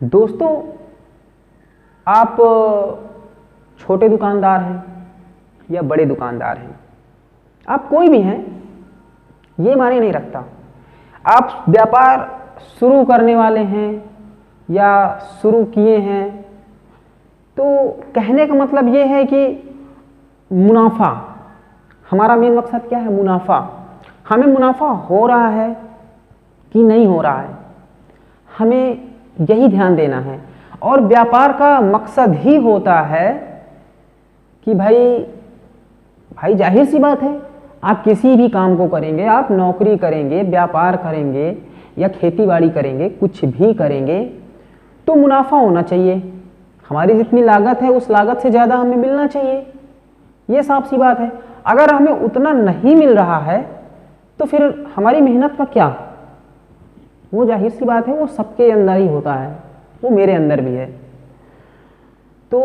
दोस्तों, आप छोटे दुकानदार हैं या बड़े दुकानदार हैं, आप कोई भी हैं, ये मायने नहीं रखता। आप व्यापार शुरू करने वाले हैं या शुरू किए हैं, तो कहने का मतलब ये है कि मुनाफा, हमारा मेन मकसद क्या है? मुनाफा। हमें मुनाफा हो रहा है कि नहीं हो रहा है, हमें यही ध्यान देना है। और व्यापार का मकसद ही होता है कि भाई जाहिर सी बात है, आप किसी भी काम को करेंगे, आप नौकरी करेंगे, व्यापार करेंगे या खेती बाड़ी करेंगे, कुछ भी करेंगे तो मुनाफा होना चाहिए। हमारी जितनी लागत है उस लागत से ज़्यादा हमें मिलना चाहिए, ये साफ सी बात है। अगर हमें उतना नहीं मिल रहा है तो फिर हमारी मेहनत का क्या? वो जाहिर सी बात है, वो सबके अंदर ही होता है, वो मेरे अंदर भी है। तो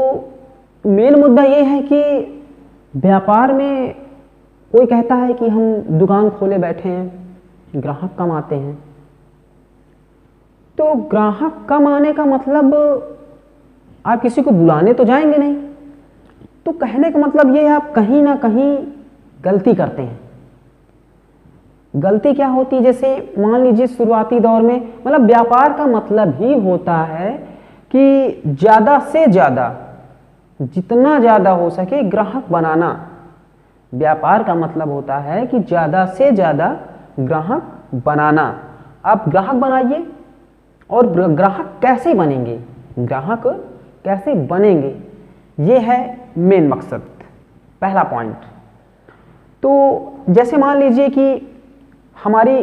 मेन मुद्दा ये है कि व्यापार में कोई कहता है कि हम दुकान खोले बैठे हैं, ग्राहक कम आते हैं। तो ग्राहक कम आने का मतलब आप किसी को बुलाने तो जाएंगे नहीं। तो कहने का मतलब ये है, आप कहीं ना कहीं गलती करते हैं। गलती क्या होती है? जैसे मान लीजिए शुरुआती दौर में, मतलब व्यापार का मतलब ही होता है कि ज़्यादा से ज़्यादा, जितना ज़्यादा हो सके ग्राहक बनाना। व्यापार का मतलब होता है कि ज़्यादा से ज़्यादा ग्राहक बनाना। आप ग्राहक बनाइए। और ग्राहक कैसे बनेंगे, ग्राहक कैसे बनेंगे, ये है मेन मकसद, पहला पॉइंट। तो जैसे मान लीजिए कि हमारी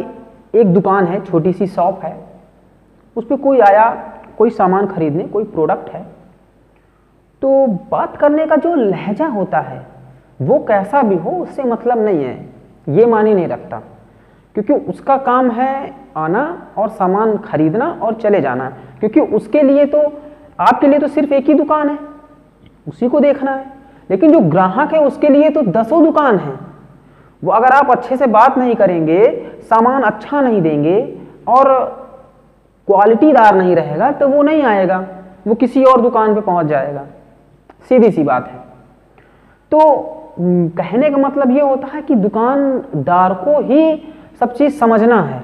एक दुकान है, छोटी सी शॉप है, उस पर कोई आया, कोई सामान खरीदने, कोई प्रोडक्ट है, तो बात करने का जो लहजा होता है वो कैसा भी हो उससे मतलब नहीं है, ये मायने नहीं रखता। क्योंकि उसका काम है आना और सामान खरीदना और चले जाना। क्योंकि उसके लिए तो, आपके लिए तो सिर्फ एक ही दुकान है, उसी को देखना है। लेकिन जो ग्राहक है उसके लिए तो दसों दुकान है। वो अगर आप अच्छे से बात नहीं करेंगे, सामान अच्छा नहीं देंगे और क्वालिटीदार नहीं रहेगा तो वो नहीं आएगा, वो किसी और दुकान पे पहुंच जाएगा। सीधी सी बात है। तो कहने का मतलब ये होता है कि दुकानदार को ही सब चीज़ समझना है,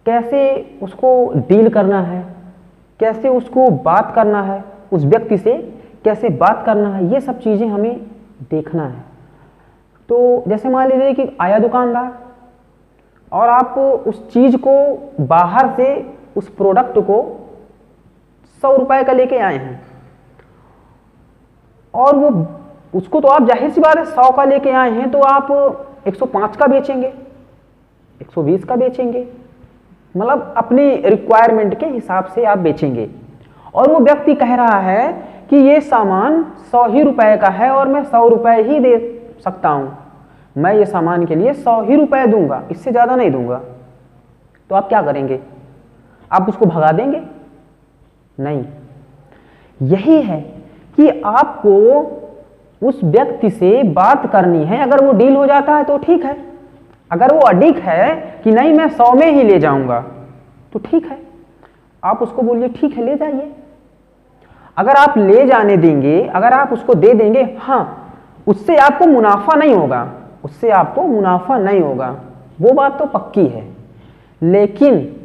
कैसे उसको डील करना है, कैसे उसको बात करना है, उस व्यक्ति से कैसे बात करना है, ये सब चीज़ें हमें देखना है। तो जैसे मान लीजिए कि आया दुकानदार और आप उस चीज़ को बाहर से, उस प्रोडक्ट को 100 रुपए का लेके आए हैं, और वो उसको तो आप जाहिर सी बात है 100 का लेके आए हैं, तो आप 105 का बेचेंगे, 120 का बेचेंगे, मतलब अपनी रिक्वायरमेंट के हिसाब से आप बेचेंगे। और वो व्यक्ति कह रहा है कि ये सामान 100 ही रुपए का है और मैं 100 रुपए ही दे सकता हूँ, मैं ये सामान के लिए 100 ही रुपए दूंगा, इससे ज़्यादा नहीं दूंगा। तो आप क्या करेंगे? आप उसको भगा देंगे? नहीं। यही है कि आपको उस व्यक्ति से बात करनी है। अगर वो डील हो जाता है तो ठीक है, अगर वो अडिग है कि नहीं मैं 100 में ही ले जाऊंगा तो ठीक है, आप उसको बोलिए ठीक है ले जाइए। अगर आप ले जाने देंगे, अगर आप उसको दे देंगे, हाँ, उससे आपको मुनाफा नहीं होगा, उससे आपको मुनाफा नहीं होगा, वो बात तो पक्की है। लेकिन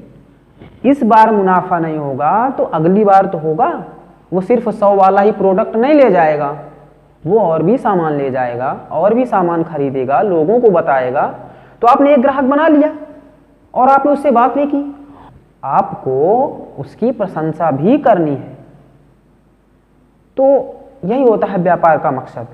इस बार मुनाफा नहीं होगा तो अगली बार तो होगा। वो सिर्फ 100 वाला ही प्रोडक्ट नहीं ले जाएगा, वो और भी सामान ले जाएगा, और भी सामान खरीदेगा, लोगों को बताएगा। तो आपने एक ग्राहक बना लिया और आपने उससे बात नहीं की, आपको उसकी प्रशंसा भी करनी है। तो यही होता है व्यापार का मकसद।